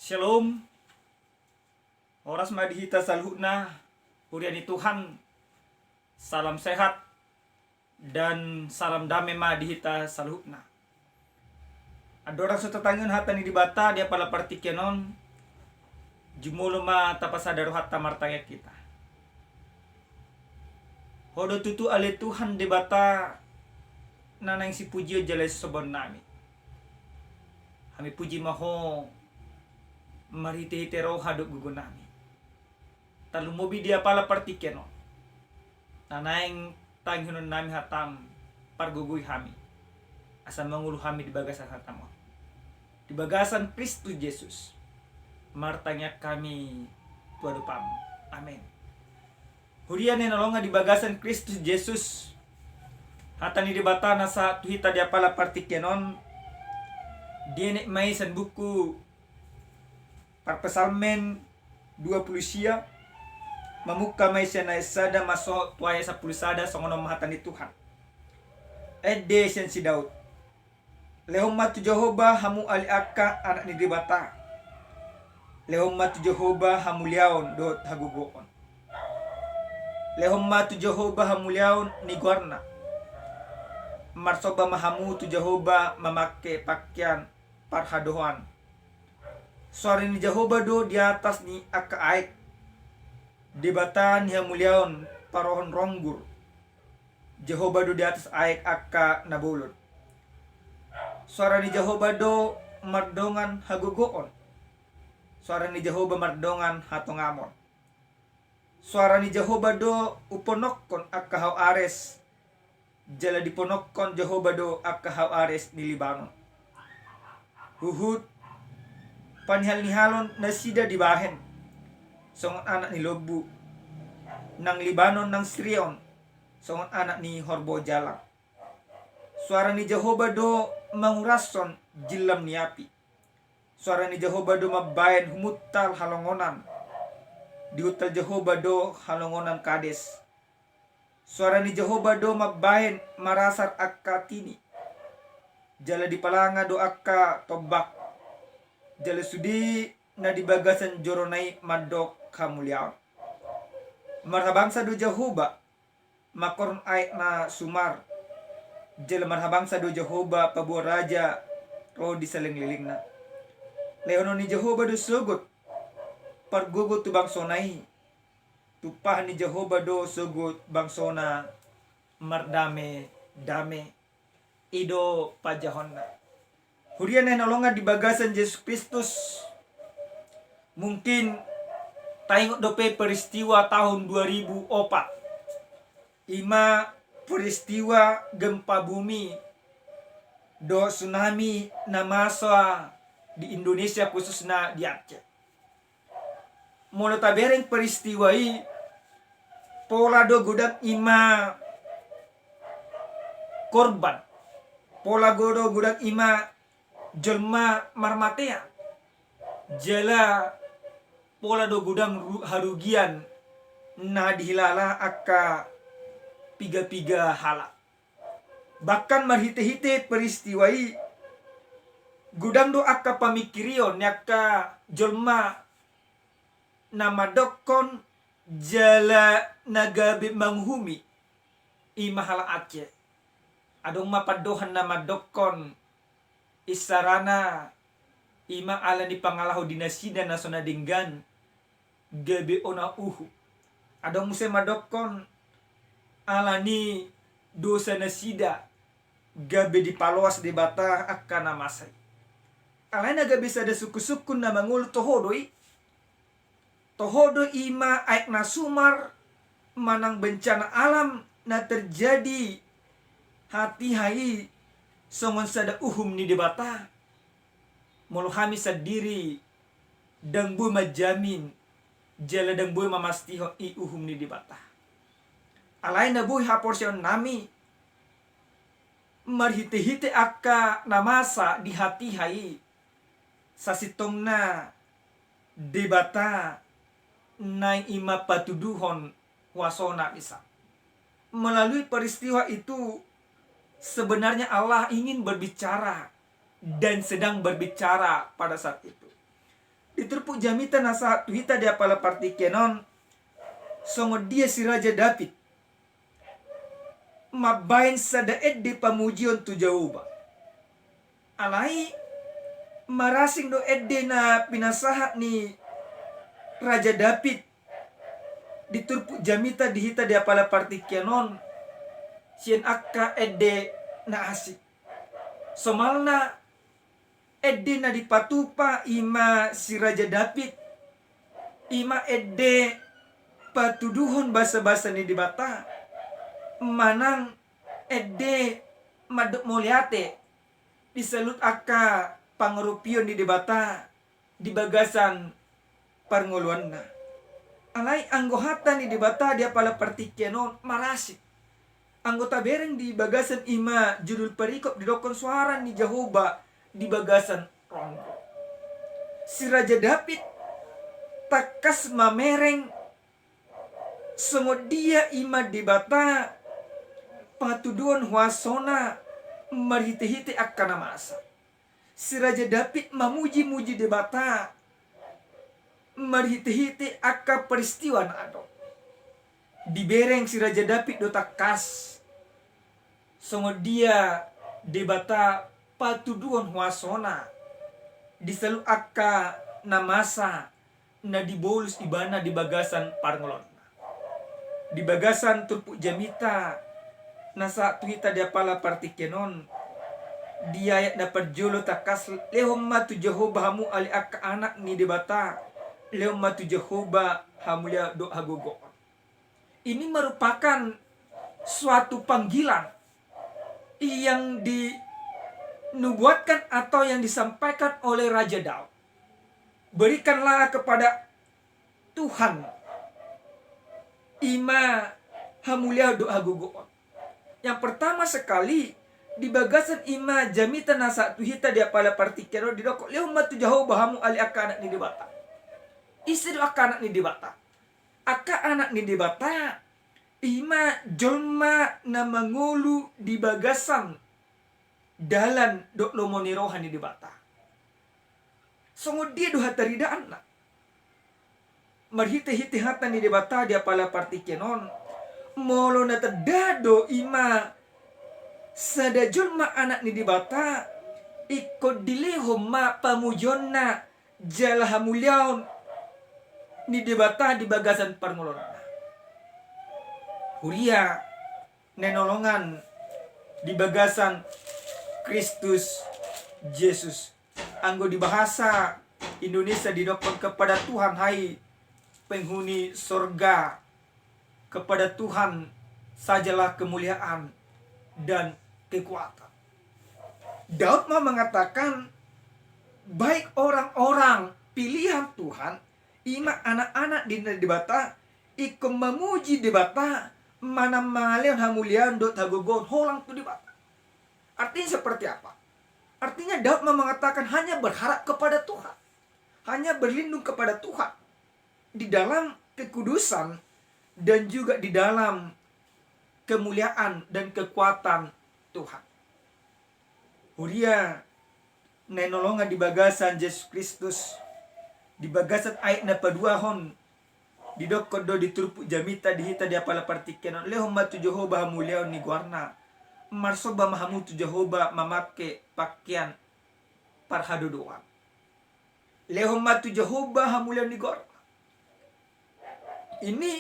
Shalom, oras madihita salhuna, puriani Tuhan, salam sehat, dan salam damai madihita salhuna. Adorang sa tatangon hata ni dibata, dia pala partikyanon, jumulo ma tapasadaro hatta martaya kita. Hodo tutu ale Tuhan dibata, nanang si puji jalai sobon nami. Kami puji maho, marite-hite roh hadok gugunami. Talumobi dia pala partikeno. Nanaing tanghunon nami hatam parguguy hami. Asa mangulu hami di bagasan hatamo. Di bagasan Kristus Yesus. Martanya kami tuadupam. Amin. Hurian yang nolonga di bagasan Kristus Yesus. Hatani di batana sa tuhita dia pala partikenon. Dia may san buku Parpesalmen 20 siya mamuka may siya na isada maso tuaya sa pulisada sa ngonong mahatan ni Tuhan. Ede siya si Daud. Lehomma tu Jehovah hamu aliaka anak ni dibata. Lehomma tu Jehovah hamuliaon dot hagugoon. Lehomma tu Jehovah hamuliaon ni guarna. Marsoba mahamu tu Jehovah mamake pakaian parhadohan. Suara ni Jehovah do di atas ni aka aik. Debatan yang muliaon parohon ronggur. Jehovah do di atas aik aka nabulun. Suara ni Jehovah do mardongan hagugoon. Suara ni Jehovah mardongan hatongamon. Suara ni Jehovah do uponokon aka hau ares. Jala diponokon Jehovah do aka hau ares ni Libanon. Huhud panihal-nihalon na sida di bahen. Songon anak ni Lobu. Nang Libanon ng Sirion. Songon anak ni Horbo Jalang. Suara ni Jehovah do mangurason jilam ni api. Suara ni Jehovah do mabayan humutal halongonan. Diutal Jehovah do halongonan kades. Suara ni Jehovah do mabayan marasar akatini. Jala di palanga do akka tobak. Jala sudi na di bagasan joronay madok kamuliaon. Marhabangsa do Jehovah makorn ay na sumar. Jala marhabangsa do Jehovah pabuor raja ro di saling-liling na. Leono ni Jehovah do sugot pargugot tu bangsonay. Tupah ni Jehovah do sugot bangsona mardame dame ido pajahon na. Hurian na nolongan di bagasan Yesus Kristus. Mungkin tayong dope peristiwa tahun 2004. Ima peristiwa gempa bumi do tsunami na masa di Indonesia khususnya di Aceh. Mula tabereng peristiwa i pola do gudang ima korban. Pola godo gudang ima jelma marmatea. Jela pola do gudang harugian na dihilala aka piga-piga hala. Bahkan marhite-hite peristiwai gudang do aka pamikirion nyaka jelma nama dokon jala nagabe manghumi imahala Aceh. Adong mapadohan nama dokon isarana ima ala ni pangalaho dinasida na sonadinggan gabe ona uhu. Adong muse madokon ala ni dosa nasida gabe di paloas di bata akana masay. Alay na gabe sada suku-sukun na mangul tohodoi. Tohodo ima aik na sumar manang bencana alam na terjadi hati hai songon sada uhum ni debata moluhami sadiri dang boy majamin jala dang boy mamastiho i uhum ni debata alay na boy haporsion nami marhite-hite akka namasa di hati hai sasitong na debata na ima patuduhon wasona bisa. Melalui peristiwa itu sebenarnya Allah ingin berbicara dan sedang berbicara pada saat itu. Diturpuk jamita nasa tuhita dia pala partikenon songo dia si Raja David mabain sada edde pamujion tu Jehovah. Alai marasing do edde na pinasahat ni Raja David diturpuk jamita dihita dia pala partikenon sien akka edde na asik somalna edde na dipatupa ima si Raja David ima edde patuduhon basa-basa ni dibata manang edde maduk moliate diselut akka pangerupion di dibata di bagasan parngoluanna. Alai anggohata ni dibata dia pala partikenon marasik anggota bereng di bagasan ima judul perikop di dokon suara ni Jehovah di bagasan ronggo. Si Raja David takas mamereng sengod dia ima dibata patuduan huasona marhite-hite akan masa. Si Raja David mamuji-muji debata marhite-hite akan peristiwa nado. Dibereng si Raja David do takas sengod dia debata patuduan huasona diselu akka namasa na dibolus ibana di bagasan parngolon di bagasan turpuk jamita nasa tuhita dia pala partikenon dia ayat dapat jolo takas lehom matu Jehovah hamu ali akka anak ni debata lehom matu Jehovah hamulia do hagogo. Ini merupakan suatu panggilan yang dinubuatkan atau yang disampaikan oleh Raja Daud. Berikanlah kepada Tuhan ima hamulia do hagogo. Yang pertama sekali di bagasan ima jamita nasa tuhita dia pala partikero di doko leo matu Jehovah hamu ali akka anak ni dibata. Isi do akka anak ni dibata. Akka anak ni dibata ima jolma na mangulu di bagasan dalan dok lomonirohan ni dibata. Songo dia do hataridaan na. Marhite-hite hata ni dibata dia pala partikenon. Molo na tadado ima sada jolma anak ni dibata ikut dileho ma pamujonna jala hamulyaon ni dibata di bagasan parngolona. Huria nenolongan di bagasan Kristus Yesus. Anggo di bahasa Indonesia didokon kepada Tuhan hai penghuni sorga. Kepada Tuhan sajalah kemuliaan dan kekuatan. Daud mau mengatakan baik orang-orang pilihan Tuhan ima anak-anak di debata ikum memuji debata mana maleon hamulian dot hagogon holang tu debata. Artinya seperti apa? Artinya Daud mau mengatakan hanya berharap kepada Tuhan, hanya berlindung kepada Tuhan di dalam kekudusan dan juga di dalam kemuliaan dan kekuatan Tuhan. Huria nenolongan di bagasan Yesus Kristus di bagasan ayat na paduahon di dokodo di turpuk jamita dihita dia pala partikenon lehom matu Jehovah hamuliaon ni guarna marsoba mahamutu Jehovah mamake pakaian parhadodoan lehom matu Jehovah hamuliaon ni guarna. Ini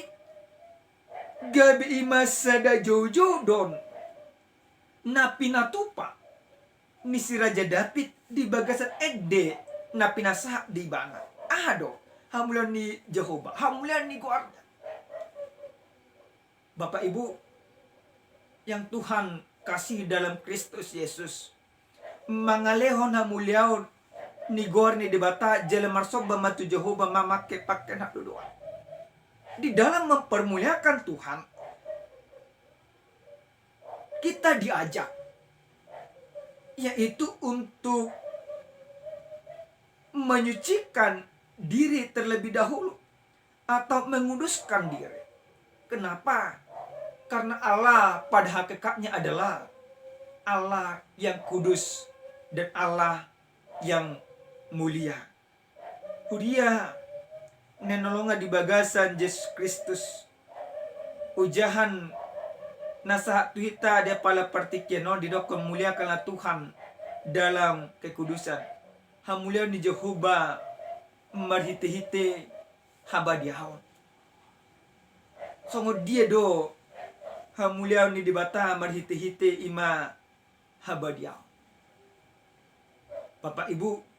gabi imasada jojo don napi natupa ni si Raja David di bagasan edde napi nasah di bana ado hamulian ni Jehovah hamulian ni guarda. Bapak Ibu yang Tuhan kasih dalam Kristus Yesus mangalehon hamuliaon ni guarni di bata jele marsoba matu Jehovah mamake pakai nak doa. Di dalam mempermuliakan Tuhan kita diajak yaitu untuk menyucikan diri terlebih dahulu atau menguduskan diri. Kenapa? Karena Allah pada hakikatnya adalah Allah yang kudus dan Allah yang mulia. Hudia nenolonga di bagasan Yesus Kristus. Ujahan nasa tuhita dia pala partikeno di dok kemuliakanlah Tuhan dalam kekudusan. Hamulia ni Jehovah marhite-hite habadiahon. Songo dia do hamulia ni dibata marhite-hite ima habadiahon. Bapak Ibu,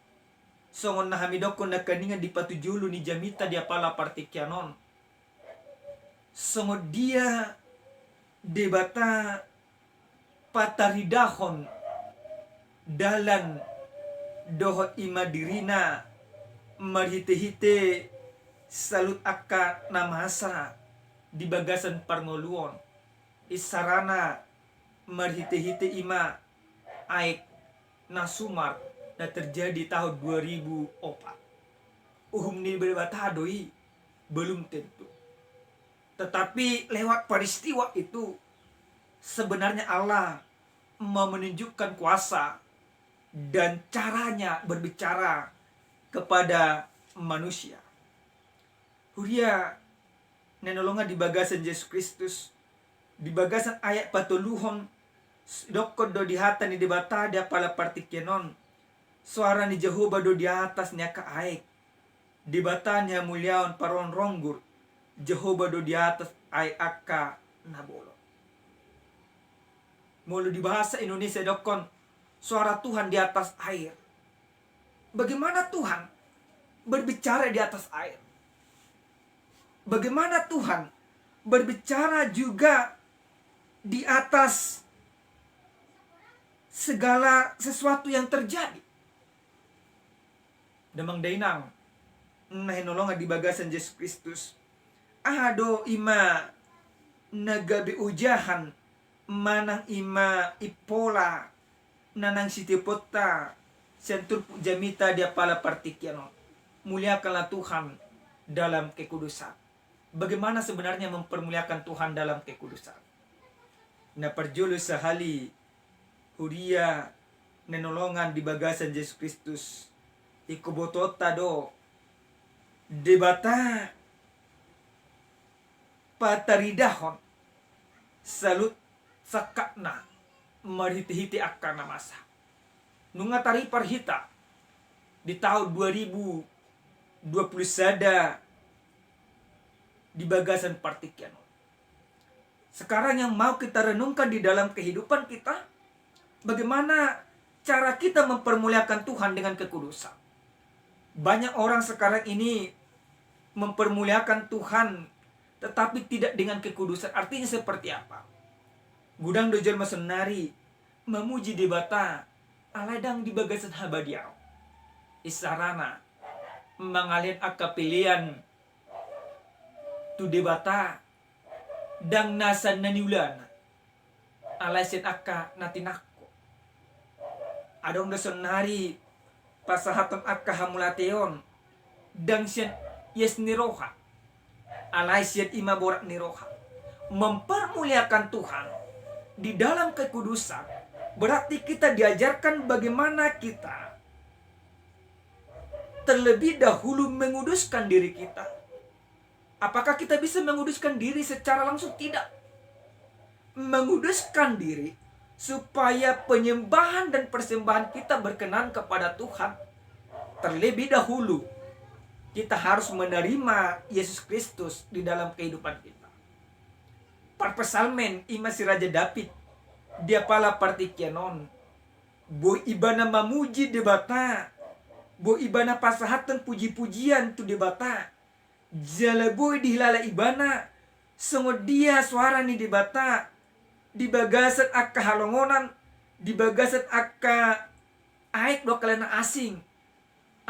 songon na hamidoko na kaningan di patujulu ni jamita dia pala partikianon. Songo dia debata pataridahon dalan doho ima dirina marhite-hite salut akka namasa di bagasan parngoluon. Isarana marhite-hite ima aik nasumar na terjadi tahun 2004. Ni berbatadoi belum tentu. Tetapi lewat peristiwa itu sebenarnya Allah mau menunjukkan kuasa dan caranya berbicara kepada manusia. Huria nenolonga di bagasan Yesus Kristus, di bagasan ayat patuluhon dokon do di hata ni debata dia pala partikenon. Suara ni Jehovah do di atas nya ka aik. Di batanya muliaon paron ronggur. Jehovah do di atas ai akka nabolo. Mulu di bahasa Indonesia dokon suara Tuhan di atas air. Bagaimana Tuhan berbicara di atas air? Bagaimana Tuhan berbicara juga di atas segala sesuatu yang terjadi? Damang dainang nahinolonga di bagasan Yesus Kristus. Ado ima nagabi ujahan manang ima ipola nanang sitipota sentur jamita dia pala partikiano. Muliakanlah Tuhan dalam kekudusan. Bagaimana sebenarnya mempermuliakan Tuhan dalam kekudusan? Na perjulu sahali huria nenolongan di bagasan Yesus Kristus. Ikubotota do debata pataridahon salut sakakna marhiti-hiti akana masa nunga tari parhita di tahun 2020 sada di bagasan partikiano. Sekarang yang mau kita renungkan di dalam kehidupan kita, bagaimana cara kita mempermuliakan Tuhan dengan kekudusan. Banyak orang sekarang ini mempermuliakan Tuhan tetapi tidak dengan kekudusan. Artinya seperti apa? Gudang dojar masenari memuji debata aladang di bagasan habadiau. Isarana mengalin akapilian tu debata dang nasan naniulan alasin akka natinakko. Adong dosenari pasahaton akka hamulateon dang sian yes niroha alai sian ima borak niroha. Mempermuliakan Tuhan di dalam kekudusan berarti kita diajarkan bagaimana kita terlebih dahulu menguduskan diri kita. Apakah kita bisa menguduskan diri secara langsung? Tidak. Menguduskan diri supaya penyembahan dan persembahan kita berkenan kepada Tuhan. Terlebih dahulu kita harus menerima Yesus Kristus di dalam kehidupan kita. Parpesalmen ima si Raja David dia pala partikianon bo ibana mamuji debata bo ibana pasahatan puji-pujian tu debata jalaboy dihilala ibana sungod dia suara ni debata di bagasan akka halongonan di bagasan akka aik do kalena asing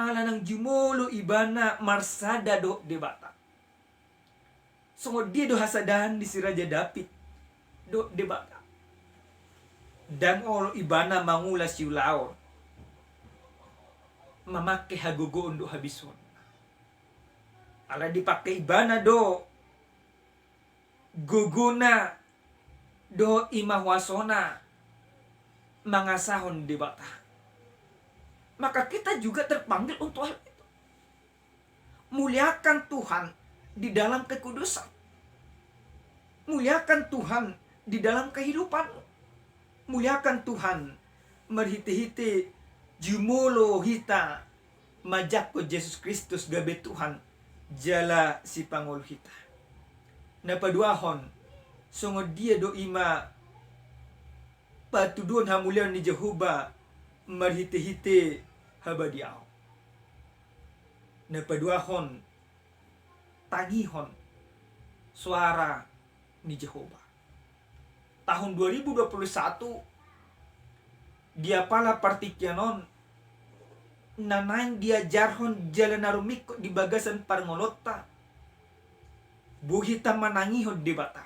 ala nang jumolo ibana marsada do debata sungod dia do hasadan di si Raja David do debata dan olo ibana mangula siulaon mamake hagogoon do habison ala dipakai ibana do guguna do imahwasona mangasahon debata. Maka kita juga terpanggil untuk hal itu. muliakan Tuhan di dalam kekudusan. Muliakan Tuhan di dalam kehidupan. Muliakan Tuhan merhiti-hiti jumulo hita majak ko Yesus Kristus gabe Tuhan jala si pangul hita. Napaduahon sungod dia do ima patudun hamulian ni Jehovah marhiti-hiti habadiaw. Napaduahon tangihon suara ni Jehovah. Tahun 2021 dia pala partikyanon nanaing dia jarhon jalan narumik di bagasan parngolota buhita manangihon di bata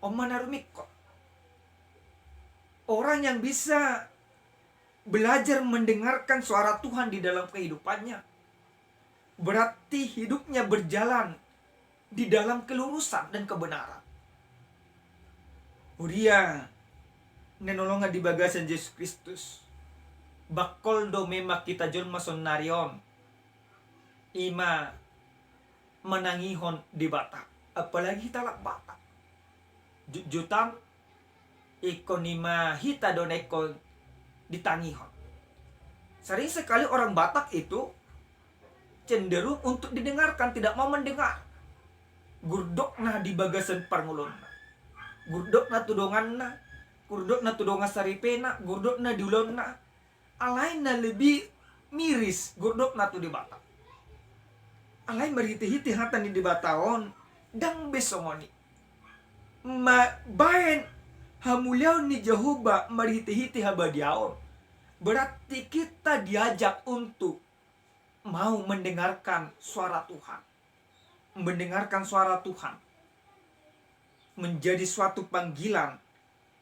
o manarumik ko. Orang yang bisa belajar mendengarkan suara Tuhan di dalam kehidupannya berarti hidupnya berjalan di dalam kelurusan dan kebenaran. Uria nenolonga di bagasan Yesus Kristus. Bakol do mema kita jon mason narion. Ima menangihon di bata. Apalagi talak bata. Jutam ikon ima hita don ekon ditangihon. Sering sekali orang Batak itu cenderung untuk didengarkan, tidak mau mendengar. Gurdok nah di bagasan parngulon. Gurdok na tudongan na, gurdok na tudongan saripena, gurdok na diulon na, alain na lebih miris, gurdok na tu di bata. Alain marhiti-hiti hatan di bataon, dang besongoni. Bayan hamuliaw ni Jehovah marhiti-hiti habadiaon. Berarti kita diajak untuk mau mendengarkan suara Tuhan. Mendengarkan suara Tuhan menjadi suatu panggilan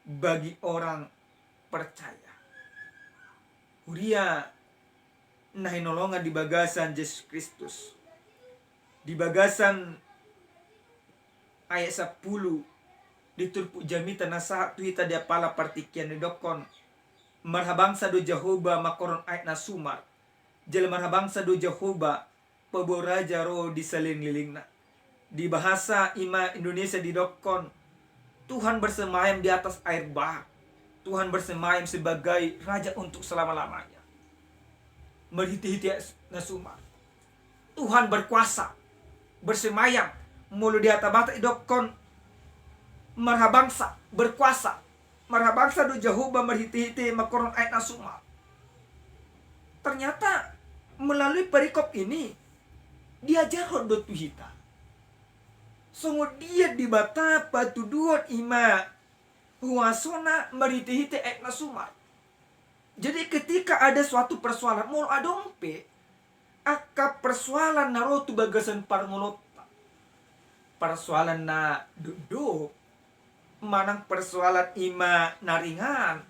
bagi orang percaya. Uria nahinolongan di bagasan Yesus Kristus. Di bagasan ayat 10 diturpu jamita nasa tuita dia pala partikian ni dokon. Marhabangsa do Jehovah makoron ayat na sumar. Jel marhabangsa do Jehovah paboraja ro di saling-lilingna. Di bahasa ima Indonesia didokon, Tuhan bersemayam di atas air bah. Tuhan bersemayam sebagai raja untuk selama-lamanya. Merhiti-hiti nasuma. Tuhan berkuasa, bersemayam mulu di atas bata idokon. Marhabangsa berkuasa. Marhabangsa do Jehovah merhiti-hiti makoron ayat nasuma. Ternyata melalui perikop ini diajar do tuhita. Sungguh dia di bata patuduan ima huasona merhiti-hiti ekna sumar. Jadi ketika ada suatu persoalan mul adompe aka persoalan narotu bagasan parngolota. Persoalan na duduk manang persoalan ima naringan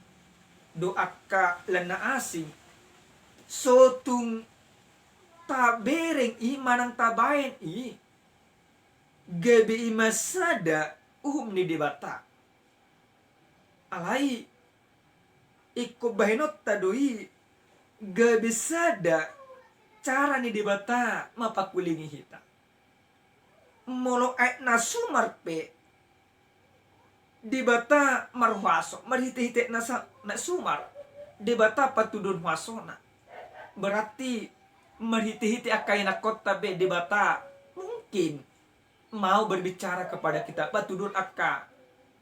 do aka lana asing sotung tabereng i manang tabain i gabi imasada ni dibata. Alai iko bahinot tadoi gabi sada cara ni dibata mapakulingi hita. Molo ay nasumar pe dibata marhuaso marhiti-hiti na sumar dibata patudun huasona. Berarti marhiti-hiti akay na kota be dibata mungkin mau berbicara kepada kita patudun akka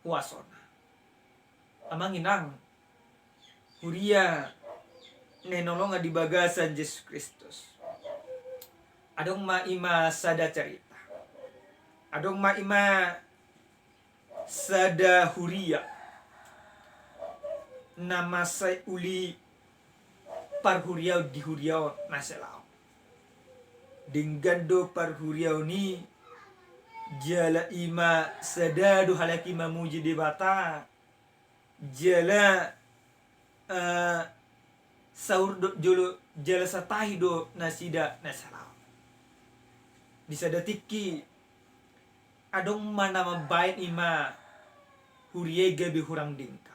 huasona. Amang inang huria nenolonga di bagasan Yesus Kristus. Adong maima sada cerita. Adong maima sada huria. Nama say uli parhuriaw di huriaw naselao. Dinggando parhuriaw ni jala ima sadadu halaki mamuji di bata jala saur do jolo jala satahi do nasida nasalau disadatiki adong mana mabain ima hurie gabi hurang dingka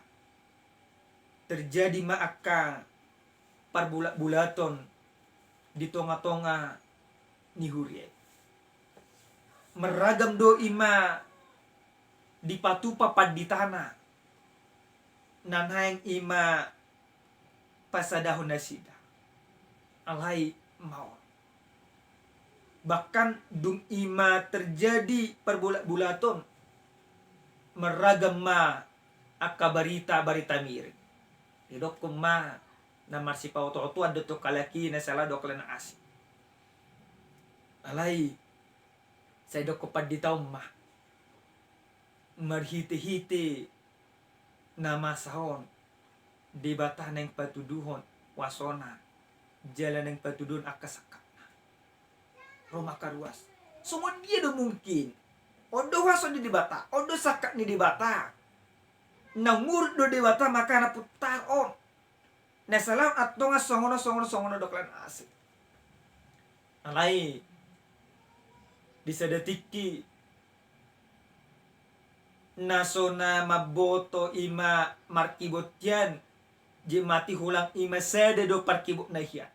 terjadi maaka parbulak-bulaton di tonga-tonga ni hurie. Meragam do ima di patupa paditana. Nanhaeng ima pasadahon nasida. Alai mau. Bahkan dung ima terjadi perbulat-bulaton meragam ma akabarita barita miri. Idok kuma na marsipaw to ado to kalaki na sala do kalana asi. Alai sa dok ko paditaw ma marhiti-hiti na masahon di bata ng patuduhon wasona jalan ng patudun akasaka Roma karuas. Semua dia do mungkin. Odo waso di bata, odo sakak ni di bata. Nangurut do di bata maka na putar on. Na salam atong songono do klan asik. Alai bisa detiki nasona maboto ima markibotian jemati hulang ima sede do parkibot na hiya.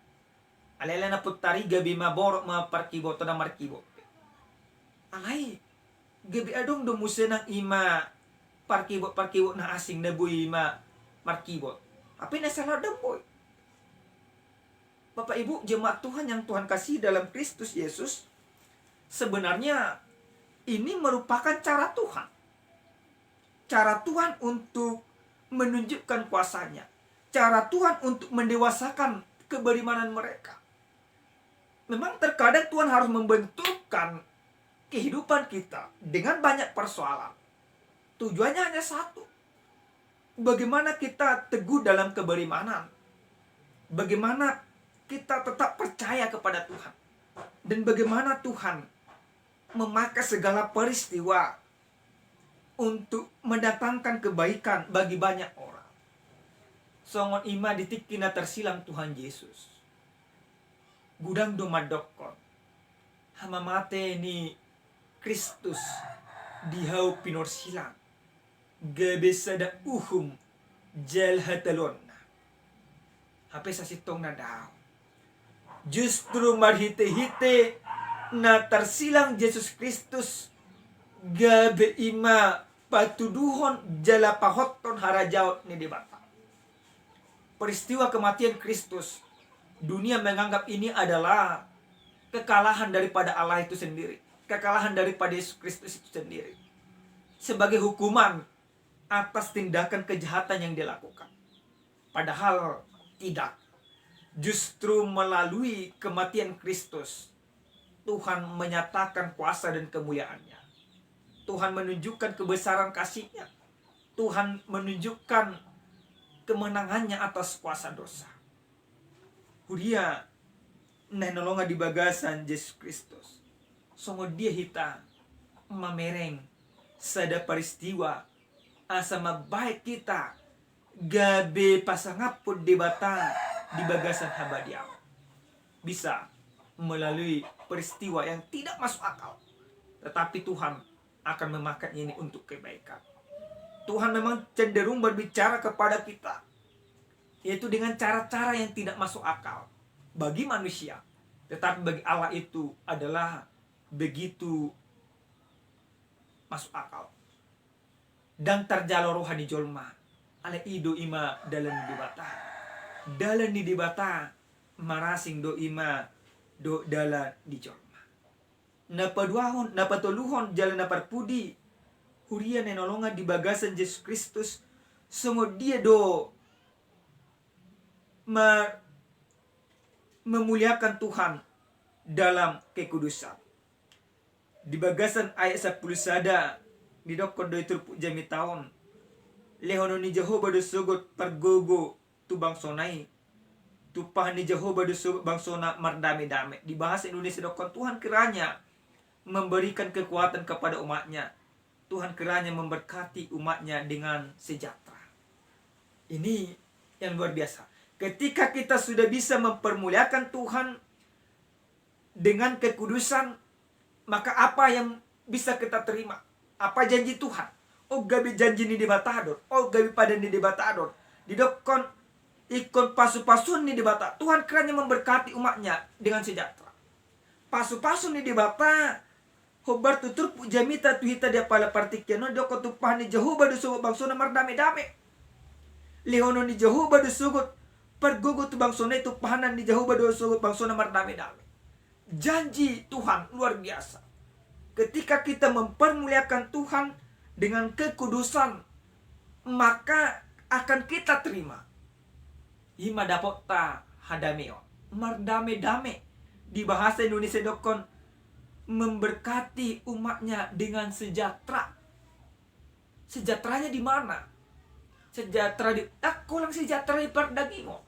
Alala na putari gabi maborok ma parkiboto na markibot. Alay gabi adong do musenang ima parkibot na asing na buy ma markibot. Apa na salah boy. Bapak Ibu jemaat Tuhan yang Tuhan kasih dalam Kristus Yesus, sebenarnya ini merupakan cara Tuhan. Cara Tuhan untuk menunjukkan kuasanya. Cara Tuhan untuk mendewasakan keberimanan mereka. Memang terkadang Tuhan harus membentukkan kehidupan kita dengan banyak persoalan. Tujuannya hanya satu. Bagaimana kita teguh dalam keberimanan. Bagaimana kita tetap percaya kepada Tuhan. Dan bagaimana Tuhan memakai segala peristiwa untuk mendatangkan kebaikan bagi banyak orang. Songon ima ditikina tersilang Tuhan Yesus. Gudang do madokon. Hama mate ni Kristus dihau pinor silang. Gabesada uhum jel hatalon. Hape sa sitong na daw. Justru marhite-hite na tersilang Yesus Kristus gabe ima patuduhon jala pahoton harajaot ni dibata. Peristiwa kematian Kristus, dunia menganggap ini adalah kekalahan daripada Allah itu sendiri, kekalahan daripada Yesus Kristus itu sendiri, sebagai hukuman atas tindakan kejahatan yang dilakukan. Padahal tidak. Justru melalui kematian Kristus, Tuhan menyatakan kuasa dan kemuliaannya. Tuhan menunjukkan kebesaran kasih-Nya. Tuhan menunjukkan kemenangannya atas kuasa dosa. Huria nenolonga di bagasan Yesus Kristus. Songo dia hita mamereng sada peristiwa asa mabaik kita gabe pasangapod di bata di bagasan habadiaw. Bisa melalui peristiwa yang tidak masuk akal. Tetapi Tuhan akan memakainya ini untuk kebaikan. Tuhan memang cenderung berbicara kepada kita, yaitu dengan cara-cara yang tidak masuk akal bagi manusia. Tetapi bagi Allah itu adalah begitu masuk akal. Dan terjalo rohani jolma. Ale ido ima dalam dibata. Dalam ni dibata marasing do ima do dalam di jolma. Napaduahon, napatuluhon jalan naparpudi. Huria nenolonga di bagasan Yesus Kristus. Semua dia do memuliakan Tuhan dalam kekudusan. Di bagasan ayat 10 sada di dokon do itu jami tahun. Lehono ni Jehovah do sugot pergogo tu bangsonai. Tupah ni Jehovah do sugot bangsona mardame-dame. Di bahasa Indonesia dokon Tuhan kiranya memberikan kekuatan kepada umatnya. Tuhan kiranya memberkati umatnya dengan sejahtera. Ini yang luar biasa. Ketika kita sudah bisa mempermuliakan Tuhan dengan kekudusan, maka apa yang bisa kita terima? Apa janji Tuhan? Oh gabi janji ni dibatador. Oh gabi pada ni dibatador. Didokon ikon pasu-pasun ni dibata. Tuhan kiranya memberkati umatnya dengan sejahtera. Pasu-pasun ni dibata. Hobar tutur jamita tuhita dia pala partikiano dia ko tupahan ni Jehovah do sugot bangsona mardami-dami. Lihono ni Jehovah do sugot pergugut bangsona itu pahanan ni Jehovah do sugot bangsona mardami-dami. Janji Tuhan luar biasa. Ketika kita mempermuliakan Tuhan dengan kekudusan, maka akan kita terima. Ima dapat ta hadameo. Mardame-dame. Di bahasa Indonesia dokon memberkati umatnya dengan sejahtera. Sejahteranya di mana? Sejahtera di kolang sejahtera di perdagingo.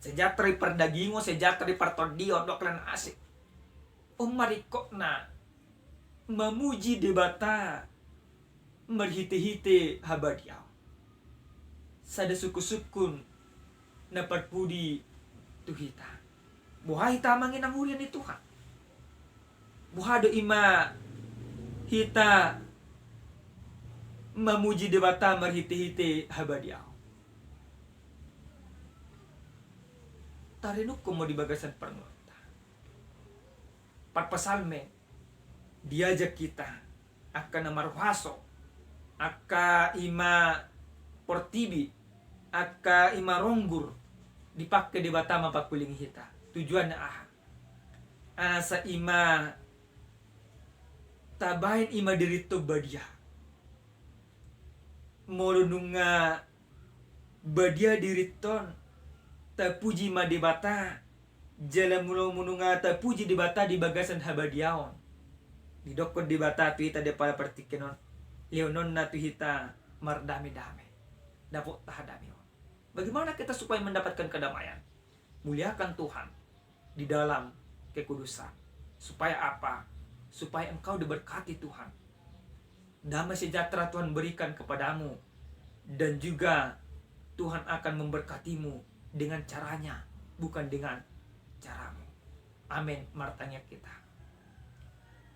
Sejahtera di perdagingo, sejahtera di partodio doklan asik. Marikok na memuji debata merhite-hite habadiau. Sada suku-sukun na perpudi tuhita. Buhay tamangin ang hurian ni Tuhan. Buhado ima hita memuji debata merhite-hite habadiau. Tarinuk ko mo di bagasan pernota. Parpasalme diajak kita akan namarwaso aka ima portibi aka ima ronggur dipakai di batama pakuling hita. Tujuannya asa ima tabain ima dirito badia molununga badia diriton tapuji ma dibata jala mununga tapuji dibata di bagasan habadiaon di dokon dibata tu hita de pala partikenon leonon na tu hita mardami-dami dapot tahadamion. Bagaimana kita supaya mendapatkan kedamaian? Muliakan Tuhan di dalam kekudusan. Supaya apa? Supaya engkau diberkati Tuhan. Damai sejahtera Tuhan berikan kepadamu. Dan juga Tuhan akan memberkatimu dengan caranya, bukan dengan caramu. Amin. Martanya kita.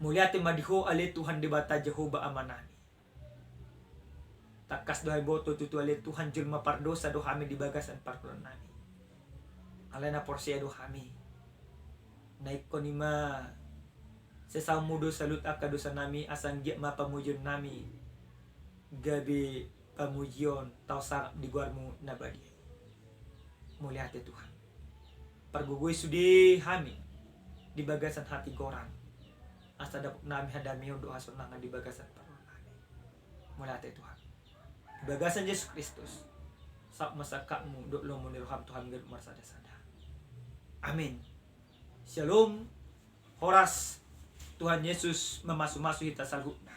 Muliati madiho ale Tuhan dibata Jehovah amanani. Takas dohay boto tutu ale Tuhan julma pardosa do kami di bagasan parkulonani. Alana porsia do kami. Naik konima sesamudo salut akadosa nami asang giat mapamujon nami. Gabi pamujion tau sarap di guarmu nabadi. Muliati Tuhan. Pergugoy sudi kami di bagasan hati korang. Asa dapok nami hadami yung doa sunangan di bagasan parkulonani. Muliati Tuhan. Di bagasan Yesus Kristus. Sak masakakmu dok lo meniruham Tuhan gad marsada-sada. Amin. Shalom. Horas. Tuhan Yesus memasu-masu hita salhutna.